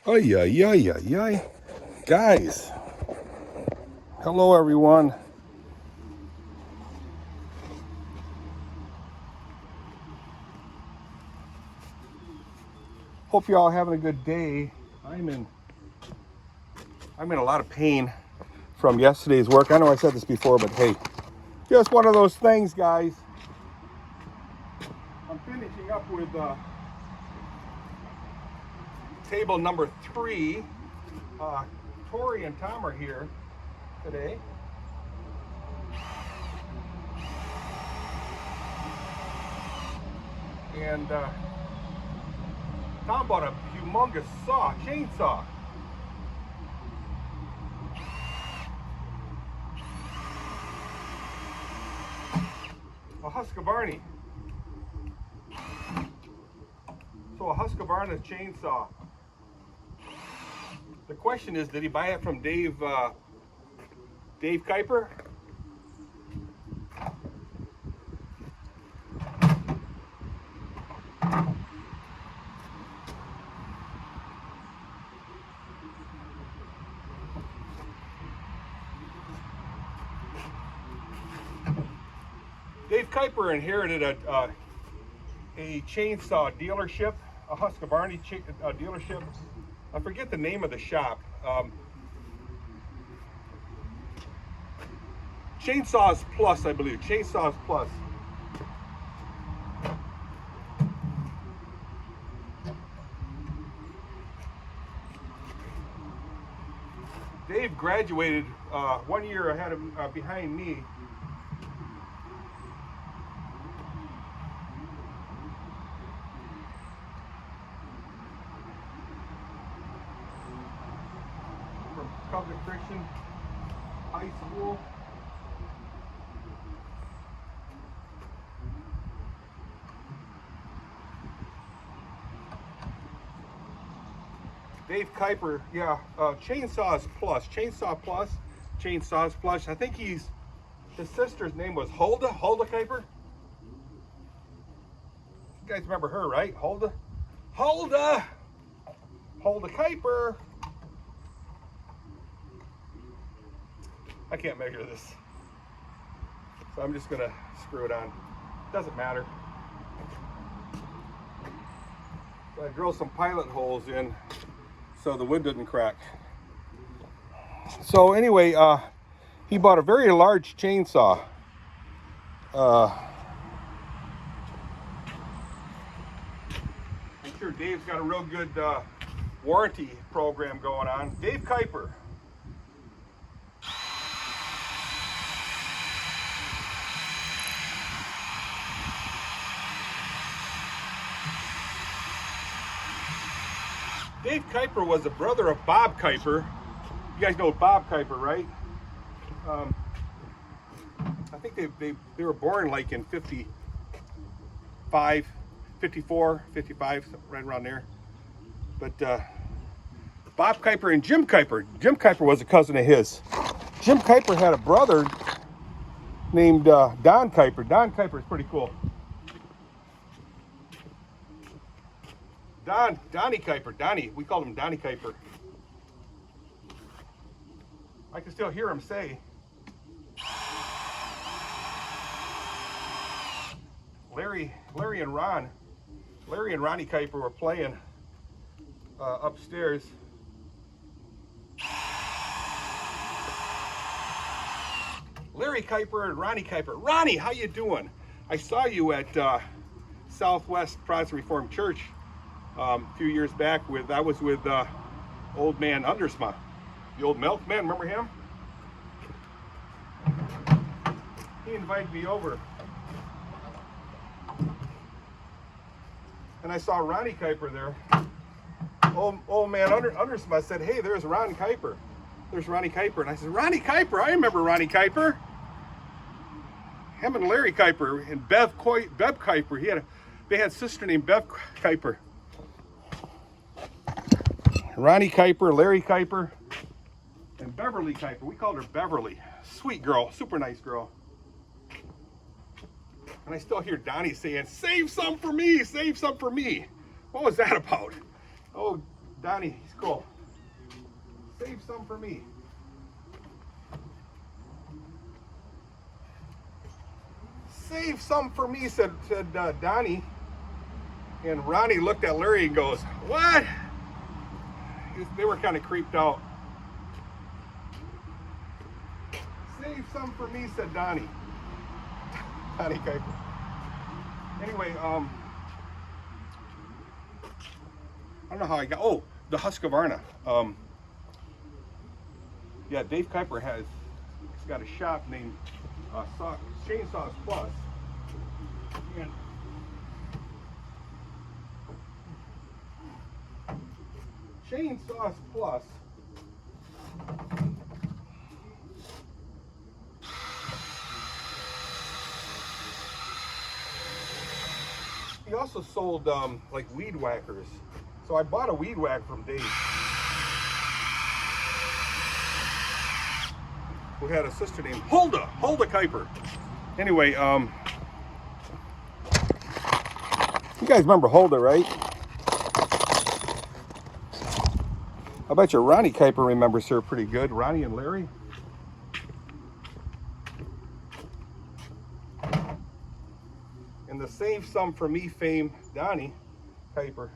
Ay, ay, ay, ay, ay. Guys, hello everyone. Hope you all having a good day. I'm in a lot of pain from yesterday's work. I know I said this before, but hey, just one of those things, guys. I'm finishing up with table number 3. Tori and Tom are here today. And Tom bought a humongous chainsaw. A Husqvarna. So a Husqvarna chainsaw. The question is, did he buy it from Dave Kuiper? Dave Kuiper inherited a chainsaw dealership, a Husqvarna dealership. I forget the name of the shop. Chainsaws Plus, I believe. Chainsaws Plus. Dave graduated 1 year ahead of behind me. From Covenant Christian High School. Dave Kuiper, yeah, Chainsaws Plus, Chainsaws Plus. I think his sister's name was Hulda Kuiper. You guys remember her, right? Hulda Kuiper. I can't measure this, so I'm just gonna screw it on. Doesn't matter. So I drilled some pilot holes in so the wood didn't crack. So anyway, he bought a very large chainsaw. I'm sure Dave's got a real good warranty program going on. Dave Kuiper. Dave Kuiper was the brother of Bob Kuiper. You guys know Bob Kuiper, right? I think they were born like in 55, 54, 55, right around there. But Bob Kuiper and Jim Kuiper. Jim Kuiper was a cousin of his. Jim Kuiper had a brother named Don Kuiper. Don Kuiper is pretty cool. Donnie Kuiper. Donnie. We called him Donnie Kuiper. I can still hear him say. Larry and Ronnie Kuiper were playing upstairs. Larry Kuiper and Ronnie Kuiper. Ronnie, how you doing? I saw you at Southwest Protestant Reformed Church a few years back. I was with old man Undersma, the old milkman. Remember him? He invited me over, and I saw Ronnie Kuiper there. Old man Undersma said, "Hey, there's Ron Kuiper. There's Ronnie Kuiper." And I said, "Ronnie Kuiper? I remember Ronnie Kuiper. Him and Larry Kuiper and Bev Kuiper. They had a sister named Bev Kuiper." Ronnie Kuiper, Larry Kuiper, and Beverly Kuiper. We called her Beverly. Sweet girl, super nice girl. And I still hear Donnie saying, "Save some for me, save some for me." What was that about? Oh, Donnie, he's cool. Save some for me. Save some for me, said Donnie. And Ronnie looked at Larry and goes, what? They were kind of creeped out. Save some for me, said Donnie. Donnie Kuiper. Anyway, I don't know how I got, oh, the Husqvarna. Yeah, Dave Kuiper he's got a shop named Chainsaws Plus. And Chainsaws Plus he also sold like weed whackers. So I bought a weed whacker from Dave, who had a sister named Hulda Kuiper. Anyway, you guys remember Hulda, right? I bet you Ronnie Kuiper remembers her pretty good. Ronnie and Larry. And the Save Some For Me fame, Donnie Kuiper.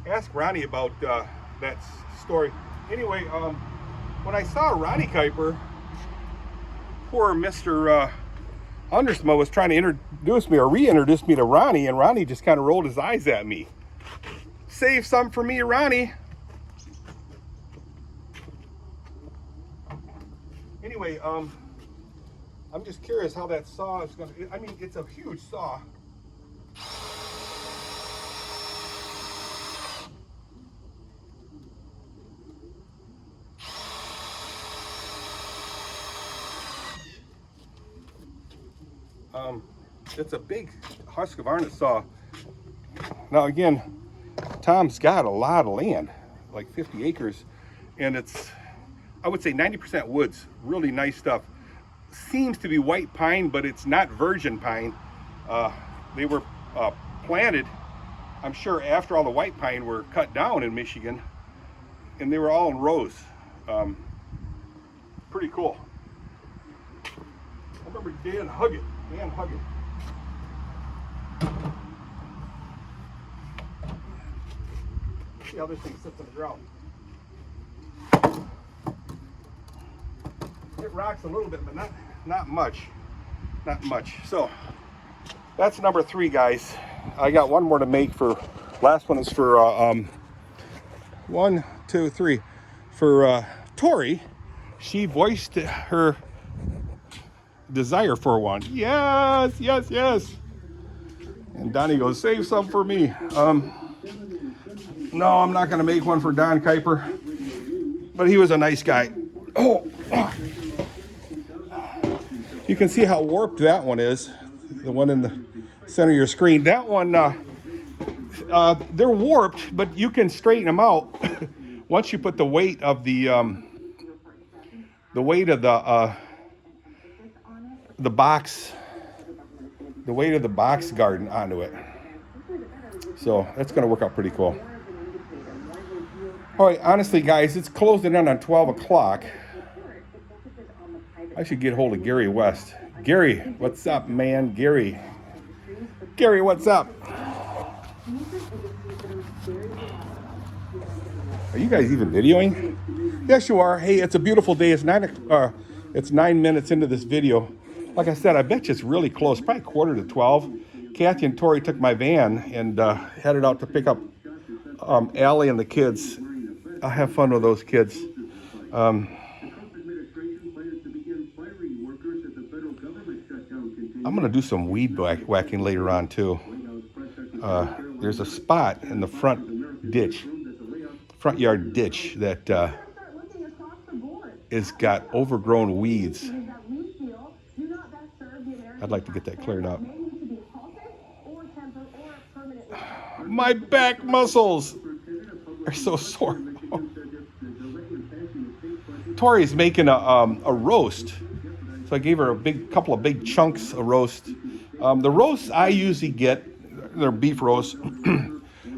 Ask Ronnie about that story. Anyway, when I saw Ronnie Kuiper, poor Mr. Undersma was trying to introduce me or reintroduce me to Ronnie, and Ronnie just kind of rolled his eyes at me. Save some for me, Ronnie. Anyway, I'm just curious how that saw is going to, I mean, it's a huge saw. It's a big Husqvarna saw. Now again, Tom's got a lot of land, like 50 acres, and it's, I would say 90% woods, really nice stuff. Seems to be white pine, but it's not virgin pine. They were planted, I'm sure, after all the white pine were cut down in Michigan, and they were all in rows. Pretty cool. I remember Dan Huggett. See how this thing sits on the ground. It rocks a little bit, but not much. Not much. So that's number 3, guys. I got one more to make for, last one is for 1, 2, 3 for Tori. She voiced her desire for one. Yes. And Donnie goes, save some for me. No, I'm not going to make one for Don Kuiper, but he was a nice guy. Oh, you can see how warped that one is. The one in the center of your screen. That one, they're warped, but you can straighten them out once you put the weight of the box, the weight of the box garden onto it. So that's going to work out pretty cool. All right, honestly, guys, it's closing in on 12 o'clock. I should get hold of Gary West. Gary, what's up, man? Gary, what's up? Are you guys even videoing? Yes, you are. Hey, it's a beautiful day. It's 9 minutes into this video. Like I said, I bet you it's really close, probably 11:45. Kathy and Tori took my van and headed out to pick up Allie and the kids. I'll have fun with those kids. I'm going to do some weed whacking later on, too. There's a spot in the front yard ditch that is got overgrown weeds. I'd like to get that cleared up. My back muscles are so sore. Tori's making a roast. So I gave her a couple of big chunks of roast. The roasts I usually get, they're beef roasts,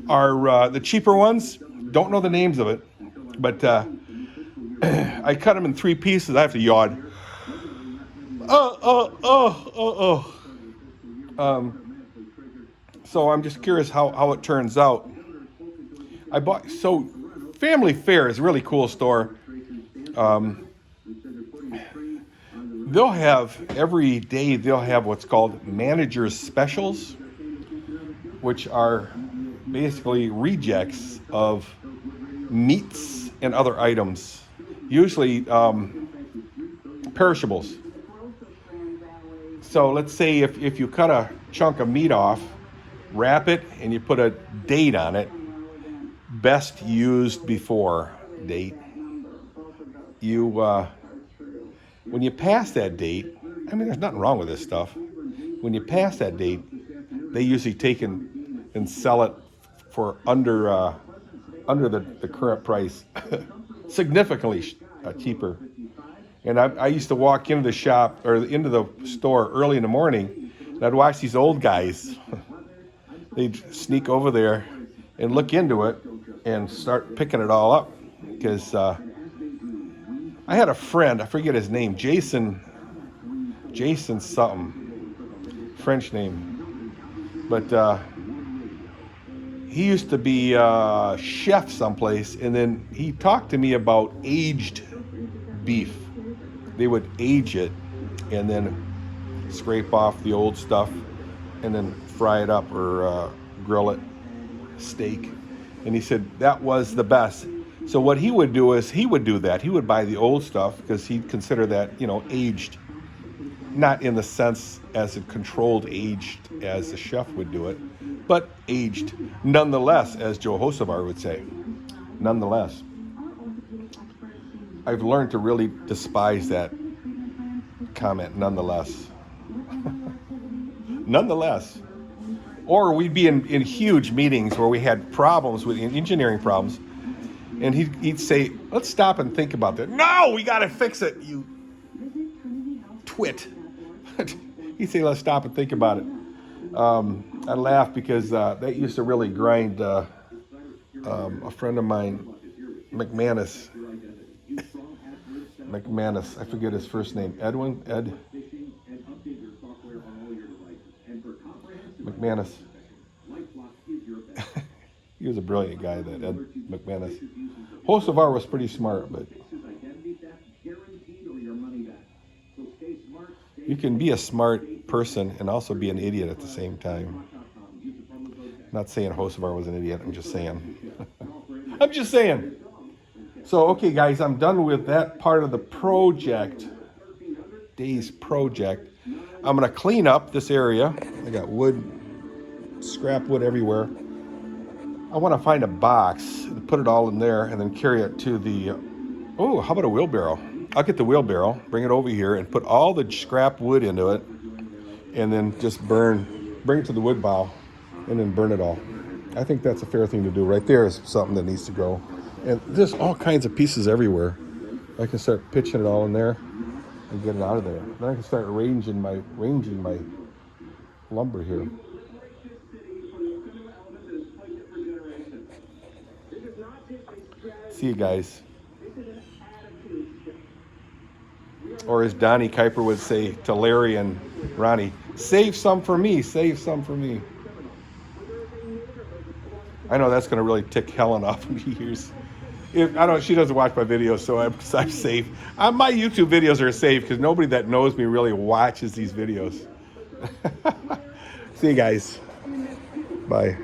are the cheaper ones. Don't know the names of it, but I cut them in 3 pieces. I have to yawn. So I'm just curious how it turns out. I bought, so Family Fare is a really cool store. They'll have, every day they'll have what's called manager's specials, which are basically rejects of meats and other items, usually perishables. So let's say if you cut a chunk of meat off, wrap it, and you put a date on it, best used before date. You, when you pass that date, I mean, there's nothing wrong with this stuff. When you pass that date, they usually take and sell it for under the current price, significantly cheaper. And I used to walk into the shop or into the store early in the morning, and I'd watch these old guys. They'd sneak over there and look into it and start picking it all up. Because I had a friend, I forget his name, Jason something, French name. But he used to be a chef someplace, and then he talked to me about aged beef. They would age it and then scrape off the old stuff and then fry it up or grill it, steak. And he said that was the best. So what he would do is he would do that. He would buy the old stuff because he'd consider that, aged. Not in the sense as a controlled aged as a chef would do it, but aged nonetheless, as Joe Hocevar would say. Nonetheless. I've learned to really despise that comment, nonetheless. Nonetheless. Or we'd be in huge meetings where we had problems with engineering problems, and he'd say, let's stop and think about that. No, we got to fix it, you twit. He'd say, let's stop and think about it. I laugh because that used to really grind a friend of mine, McManus, I forget his first name, Ed McManus. He was a brilliant guy, that Ed McManus. Hocevar was pretty smart, but you can be a smart person and also be an idiot at the same time. Not saying Hocevar was an idiot, I'm just saying. I'm just saying. So, okay, guys, I'm done with that part of the day's project. I'm going to clean up this area. I got wood, scrap wood everywhere. I want to find a box and put it all in there and then carry it to the, how about a wheelbarrow? I'll get the wheelbarrow, bring it over here and put all the scrap wood into it and then just bring it to the wood pile and then burn it all. I think that's a fair thing to do. Right there is something that needs to go. And there's all kinds of pieces everywhere. I can start pitching it all in there and get it out of there. Then I can start arranging my lumber here. See you guys. Or as Donnie Kuiper would say to Larry and Ronnie, save some for me, save some for me. I know that's going to really tick Helen off when she hears. She doesn't watch my videos, so I'm safe. My YouTube videos are safe because nobody that knows me really watches these videos. See you guys. Bye.